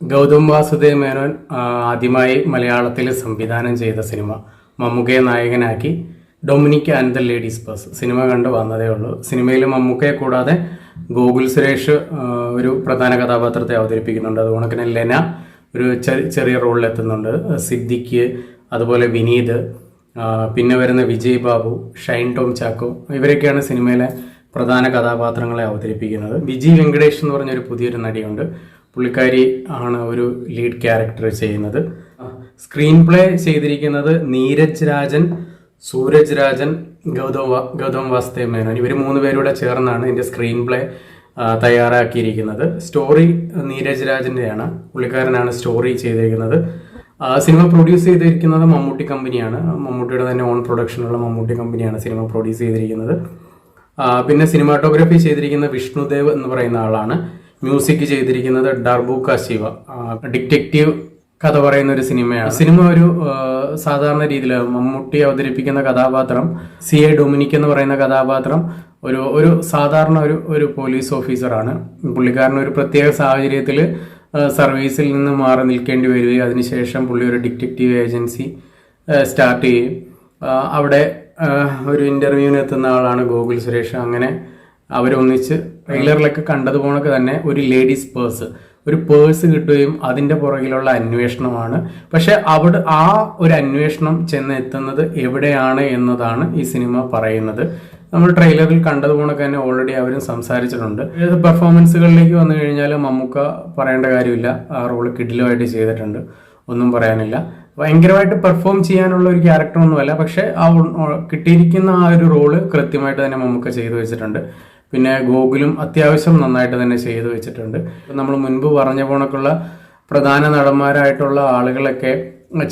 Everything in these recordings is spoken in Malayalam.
ഗൗതം വാസുദേവ് മേനോൻ ആദ്യമായി മലയാളത്തിൽ സംവിധാനം ചെയ്ത സിനിമ മമ്മൂക്കയെ നായകനാക്കി Dominic and the ladies bus cinema കണ്ട് വന്നതേ ഉള്ളൂ. സിനിമയിൽ മമ്മൂക്കയെ കൂടാതെ ഗോകുൽ സുരേഷ് ഒരു പ്രധാന കഥാപാത്രത്തെ അവതരിപ്പിക്കുന്നുണ്ട്. അതുകൊണ്ട് തന്നെ ലെന ഒരു ചെറിയ റോളിൽ എത്തുന്നുണ്ട്. സിദ്ദിഖ്, അതുപോലെ വിനീത്, പിന്നെ വരുന്ന വിജയ് ബാബു, ഷൈൻ ടോം ചാക്കോ, ഇവരൊക്കെയാണ് സിനിമയിലെ പ്രധാന കഥാപാത്രങ്ങളെ അവതരിപ്പിക്കുന്നത്. വിജി വെങ്കടേഷ് എന്ന് പറഞ്ഞൊരു പുതിയൊരു നടിയുണ്ട്. പുള്ളിക്കാരി ആണ് ഒരു ലീഡ് ക്യാരക്ടർ ചെയ്യുന്നത്. സ്ക്രീൻ പ്ലേ ചെയ്തിരിക്കുന്നത് നീരജ് രാജൻ, സൂരജ് രാജൻ, ഗൗതം വാസുദേവ് മേനോൻ, ഇവർ 3 പേരൂടെ ചേർന്നാണ് ഇതിൻ്റെ സ്ക്രീൻ പ്ലേ തയ്യാറാക്കിയിരിക്കുന്നത്. സ്റ്റോറി നീരജ് രാജൻ്റെയാണ്, പുള്ളിക്കാരനാണ് സ്റ്റോറി ചെയ്തിരിക്കുന്നത്. സിനിമ പ്രൊഡ്യൂസ് ചെയ്തിരിക്കുന്നത് മമ്മൂട്ടി കമ്പനിയാണ്. മമ്മൂട്ടിയുടെ തന്നെ ഓൺ പ്രൊഡക്ഷനുള്ള മമ്മൂട്ടി കമ്പനിയാണ് സിനിമ പ്രൊഡ്യൂസ് ചെയ്തിരിക്കുന്നത്. പിന്നെ സിനിമാറ്റോഗ്രാഫി ചെയ്തിരിക്കുന്ന വിഷ്ണുദേവ് എന്ന് പറയുന്ന ആളാണ്. മ്യൂസിക് ചെയ്തിരിക്കുന്നത് ഡർബൂക്ക ശിവ. ഡിറ്റക്റ്റീവ് കഥ പറയുന്ന ഒരു സിനിമയാണ്. സിനിമ ഒരു സാധാരണ രീതിയിൽ മമ്മൂട്ടി അവതരിപ്പിക്കുന്ന കഥാപാത്രം CA ഡൊമിനിക് എന്ന് പറയുന്ന കഥാപാത്രം ഒരു സാധാരണ ഒരു പോലീസ് ഓഫീസറാണ്. പുള്ളിക്കാരൻ ഒരു പ്രത്യേക സാഹചര്യത്തിൽ സർവീസിൽ നിന്ന് മാറി നിൽക്കേണ്ടി വരികയും അതിനുശേഷം പുള്ളി ഒരു ഡിറ്റക്റ്റീവ് ഏജൻസി സ്റ്റാർട്ട് ചെയ്യും. അവിടെ ഒരു ഇന്റർവ്യൂവിന് എത്തുന്ന ആളാണ് ഗോകുൽ സുരേഷ്. അങ്ങനെ അവരൊന്നിച്ച് ട്രെയിലറിലൊക്കെ കണ്ടതുപോലൊക്കെ തന്നെ ഒരു ലേഡീസ് പേഴ്സ് കിട്ടുകയും അതിൻ്റെ പുറകിലുള്ള അന്വേഷണമാണ്. പക്ഷെ അവിടെ ആ ഒരു അന്വേഷണം ചെന്നെത്തുന്നത് എവിടെയാണ് എന്നതാണ് ഈ സിനിമ പറയുന്നത്. നമ്മൾ ട്രെയിലറിൽ കണ്ടതുപോലൊക്കെ തന്നെ ഓൾറെഡി അവരും സംസാരിച്ചിട്ടുണ്ട്. പെർഫോമൻസുകളിലേക്ക് വന്നു കഴിഞ്ഞാൽ മമ്മൂക്ക പറയേണ്ട കാര്യമില്ല, ആ റോള് കിടിലമായിട്ട് ചെയ്തിട്ടുണ്ട്, ഒന്നും പറയാനില്ല. ഭയങ്കരമായിട്ട് പെർഫോം ചെയ്യാനുള്ള ഒരു ക്യാരക്ടറൊന്നുമല്ല, പക്ഷെ ആ കിട്ടിയിരിക്കുന്ന ആ ഒരു റോള് കൃത്യമായിട്ട് തന്നെ മമ്മൂക്ക ചെയ്തു വെച്ചിട്ടുണ്ട്. പിന്നെ ഗോകുലും അത്യാവശ്യം നന്നായിട്ട് തന്നെ ചെയ്തു വെച്ചിട്ടുണ്ട്. നമ്മൾ മുൻപ് പറഞ്ഞ പോണക്കുള്ള പ്രധാന നടന്മാരായിട്ടുള്ള ആളുകളൊക്കെ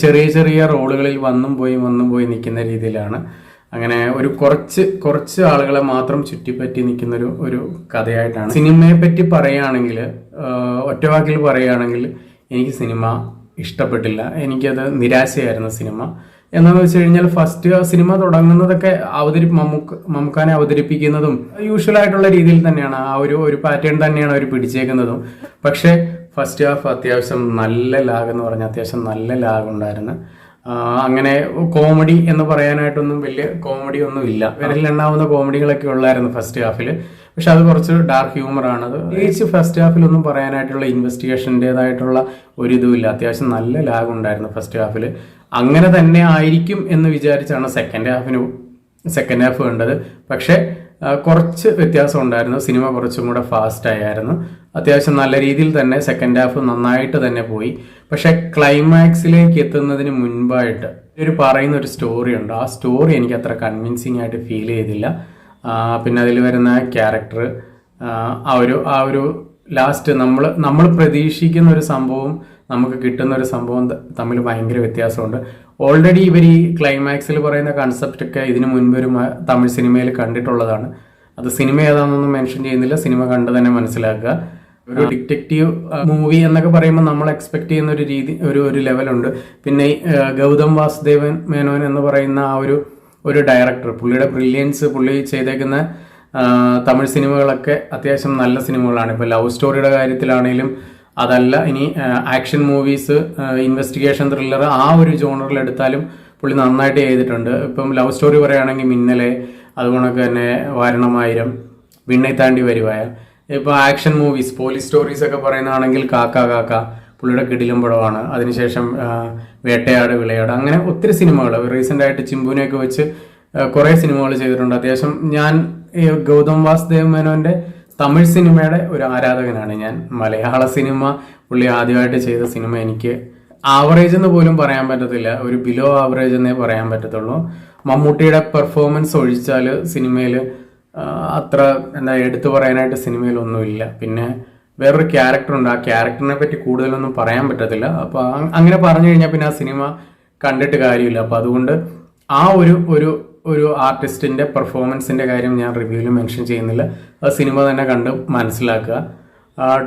ചെറിയ ചെറിയ റോളുകളിൽ വന്നും പോയി നിൽക്കുന്ന രീതിയിലാണ്. അങ്ങനെ ഒരു കുറച്ച് ആളുകളെ മാത്രം ചുറ്റിപ്പറ്റി നിൽക്കുന്ന ഒരു കഥയായിട്ടാണ്. സിനിമയെ പറ്റി പറയുകയാണെങ്കിൽ, ഒറ്റവാക്കിൽ പറയുകയാണെങ്കിൽ, എനിക്ക് സിനിമ ഇഷ്ടപ്പെട്ടില്ല. എനിക്കത് നിരാശയായിരുന്നു സിനിമ. എന്താണെന്ന് വെച്ച് കഴിഞ്ഞാൽ ഫസ്റ്റ് സിനിമ തുടങ്ങുന്നതൊക്കെ മമ്മൂക്കാനെ അവതരിപ്പിക്കുന്നതും യൂഷ്വൽ രീതിയിൽ തന്നെയാണ്. ആ ഒരു പാറ്റേൺ തന്നെയാണ് അവർ പിടിച്ചേക്കുന്നതും. പക്ഷേ ഫസ്റ്റ് ഹാഫ് അത്യാവശ്യം നല്ല ലാഗ് എന്ന് പറഞ്ഞാൽ അത്യാവശ്യം നല്ല ലാഗ് ഉണ്ടായിരുന്നു. അങ്ങനെ കോമഡി എന്ന് പറയാനായിട്ടൊന്നും വലിയ കോമഡി ഒന്നും ഇല്ല. വിരലിലെണ്ണാവുന്ന കോമഡികളൊക്കെ ഉള്ളായിരുന്നു ഫസ്റ്റ് ഹാഫിൽ. പക്ഷെ അത് കുറച്ച് ഡാർക്ക് ഹ്യൂമറാണ്. അത് പ്രത്യേകിച്ച് ഫസ്റ്റ് ഹാഫിലൊന്നും പറയാനായിട്ടുള്ള ഇൻവെസ്റ്റിഗേഷൻ്റെതായിട്ടുള്ള ഒരിതുമില്ല. അത്യാവശ്യം നല്ല ലാഗ് ഉണ്ടായിരുന്നു ഫസ്റ്റ് ഹാഫിൽ. അങ്ങനെ തന്നെ ആയിരിക്കും എന്ന് വിചാരിച്ചാണ് സെക്കൻഡ് ഹാഫ് കണ്ടത്. പക്ഷെ കുറച്ച് വ്യത്യാസം ഉണ്ടായിരുന്നു. സിനിമ കുറച്ചും കൂടെ ഫാസ്റ്റ് ആയിരുന്നു. അത്യാവശ്യം നല്ല രീതിയിൽ തന്നെ സെക്കൻഡ് ഹാഫ് നന്നായിട്ട് തന്നെ പോയി. പക്ഷെ ക്ലൈമാക്സിലേക്ക് എത്തുന്നതിന് മുൻപായിട്ട് പറയുന്ന ഒരു സ്റ്റോറി ഉണ്ട്. ആ സ്റ്റോറി എനിക്ക് അത്ര കൺവിൻസിങ് ആയിട്ട് ഫീൽ ചെയ്തില്ല. പിന്നെ അതിൽ വരുന്ന ക്യാരക്ടർ ആ ഒരു ലാസ്റ്റ് നമ്മൾ പ്രതീക്ഷിക്കുന്ന ഒരു സംഭവം നമുക്ക് കിട്ടുന്ന ഒരു സംഭവം തമ്മിൽ ഭയങ്കര വ്യത്യാസമുണ്ട്. ഓൾറെഡി ഇവർ ഈ ക്ലൈമാക്സിൽ പറയുന്ന കൺസെപ്റ്റ് ഒക്കെ ഇതിനു മുൻപ് ഒരു തമിഴ് സിനിമയിൽ കണ്ടിട്ടുള്ളതാണ്. അത് സിനിമ ഏതാണെന്നൊന്നും മെൻഷൻ ചെയ്യുന്നില്ല, സിനിമ കണ്ട് തന്നെ മനസ്സിലാക്കുക. ഒരു ഡിറ്റക്റ്റീവ് മൂവി എന്നൊക്കെ പറയുമ്പോൾ നമ്മൾ എക്സ്പെക്ട് ചെയ്യുന്ന ഒരു രീതി ഒരു ലെവലുണ്ട്. പിന്നെ ഗൗതം വാസുദേവൻ മേനോൻ എന്ന് പറയുന്ന ആ ഒരു ഡയറക്ടർ, പുള്ളിയുടെ ബ്രില്യൻസ്, പുള്ളി ചെയ്തേക്കുന്ന തമിഴ് സിനിമകളൊക്കെ അത്യാവശ്യം നല്ല സിനിമകളാണ്. ഇപ്പോൾ ലവ് സ്റ്റോറിയുടെ കാര്യത്തിലാണെങ്കിലും അതല്ല, ഇനി ആക്ഷൻ മൂവീസ്, ഇൻവെസ്റ്റിഗേഷൻ ത്രില്ലർ, ആ ഒരു ജോണറിൽ എടുത്താലും പുള്ളി നന്നായിട്ട് ചെയ്തിട്ടുണ്ട്. ഇപ്പം ലവ് സ്റ്റോറി പറയുകയാണെങ്കിൽ മിന്നലെ, അതുകൊണ്ടൊക്കെ തന്നെ വാരണമായിരം, വിണ്ണை താണ്ടി വരുവായ. ഇപ്പോൾ ആക്ഷൻ മൂവീസ്, പോലീസ് സ്റ്റോറീസ് ഒക്കെ പറയുന്നതാണെങ്കിൽ കാക്ക പുള്ളിയുടെ കിടിലം പടമാണ്. അതിനുശേഷം വേട്ടയാട്, വിളയാട്, അങ്ങനെ ഒത്തിരി സിനിമകൾ റീസെൻ്റ് ആയിട്ട് ചിമ്പുവിനെയൊക്കെ വെച്ച് കുറേ സിനിമകൾ ചെയ്തിട്ടുണ്ട്. അത്യാവശ്യം ഞാൻ ഗൗതം വാസുദേവ് മേനോൻ്റെ തമിഴ് സിനിമയുടെ ഒരു ആരാധകനാണ് ഞാൻ. മലയാള സിനിമ പുള്ളി ആദ്യമായിട്ട് ചെയ്ത സിനിമ എനിക്ക് ആവറേജ് എന്ന് പോലും പറയാൻ പറ്റത്തില്ല, ഒരു ബിലോ ആവറേജ് എന്നേ പറയാൻ പറ്റത്തുള്ളൂ. മമ്മൂട്ടിയുടെ പെർഫോമൻസ് ഒഴിച്ചാൽ സിനിമയിൽ അത്ര എടുത്തു പറയാനായിട്ട് സിനിമയിലൊന്നുമില്ല. പിന്നെ വേറൊരു ക്യാരക്ടറുണ്ട്, ആ ക്യാരക്ടറിനെ പറ്റി കൂടുതലൊന്നും പറയാൻ പറ്റത്തില്ല. അപ്പോൾ അങ്ങനെ പറഞ്ഞു കഴിഞ്ഞാൽ പിന്നെ ആ സിനിമ കണ്ടിട്ട് കാര്യമില്ല. അപ്പോൾ അതുകൊണ്ട് ആ ഒരു ആർട്ടിസ്റ്റിന്റെ പെർഫോമൻസിന്റെ കാര്യം ഞാൻ റിവ്യൂവിൽ മെൻഷൻ ചെയ്യുന്നില്ല, അത് സിനിമ തന്നെ കണ്ട് മനസ്സിലാക്കുക.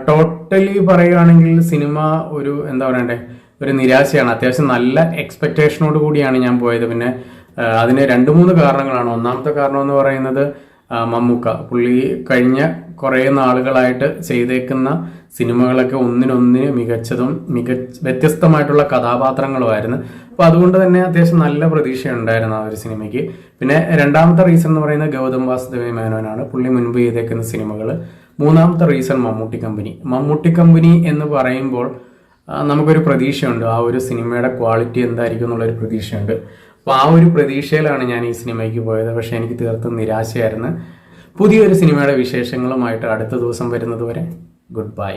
ടോട്ടലി പറയുകയാണെങ്കിൽ സിനിമ ഒരു നിരാശയാണ്. അത്യാവശ്യം നല്ല എക്സ്പെക്ടേഷനോട് കൂടിയാണ് ഞാൻ പോയത്. പിന്നെ അതിന് 2-3 കാരണങ്ങളാണ്. ഒന്നാമത്തെ കാരണം എന്ന് പറയുന്നത് മമ്മൂക്ക പുള്ളി കഴിഞ്ഞ കുറേ നാളുകളായിട്ട് ചെയ്തേക്കുന്ന സിനിമകളൊക്കെ ഒന്നിനൊന്നിന് മികച്ചതും വ്യത്യസ്തമായിട്ടുള്ള കഥാപാത്രങ്ങളുമായിരുന്നു. അപ്പോൾ അതുകൊണ്ട് തന്നെ അത്യാവശ്യം നല്ല പ്രതീക്ഷയുണ്ടായിരുന്നു ആ ഒരു സിനിമയ്ക്ക്. പിന്നെ രണ്ടാമത്തെ റീസൺ എന്ന് പറയുന്നത് ഗൗതം വാസുദേവ് മേനോനാണ്. പുള്ളി മുൻപ് ചെയ്തേക്കുന്ന സിനിമകൾ. മൂന്നാമത്തെ റീസൺ മമ്മൂട്ടി കമ്പനി എന്ന് പറയുമ്പോൾ നമുക്കൊരു പ്രതീക്ഷയുണ്ട്, ആ ഒരു സിനിമയുടെ ക്വാളിറ്റി എന്തായിരിക്കും എന്നുള്ളൊരു പ്രതീക്ഷയുണ്ട്. അപ്പോൾ ആ ഒരു പ്രതീക്ഷയിലാണ് ഞാൻ ഈ സിനിമയ്ക്ക് പോയത്. പക്ഷേ എനിക്ക് തീർത്തും നിരാശയായിരുന്നു. പുതിയൊരു സിനിമയുടെ വിശേഷങ്ങളുമായിട്ട് അടുത്ത ദിവസം വരുന്നത് വരെ ഗുഡ് ബൈ.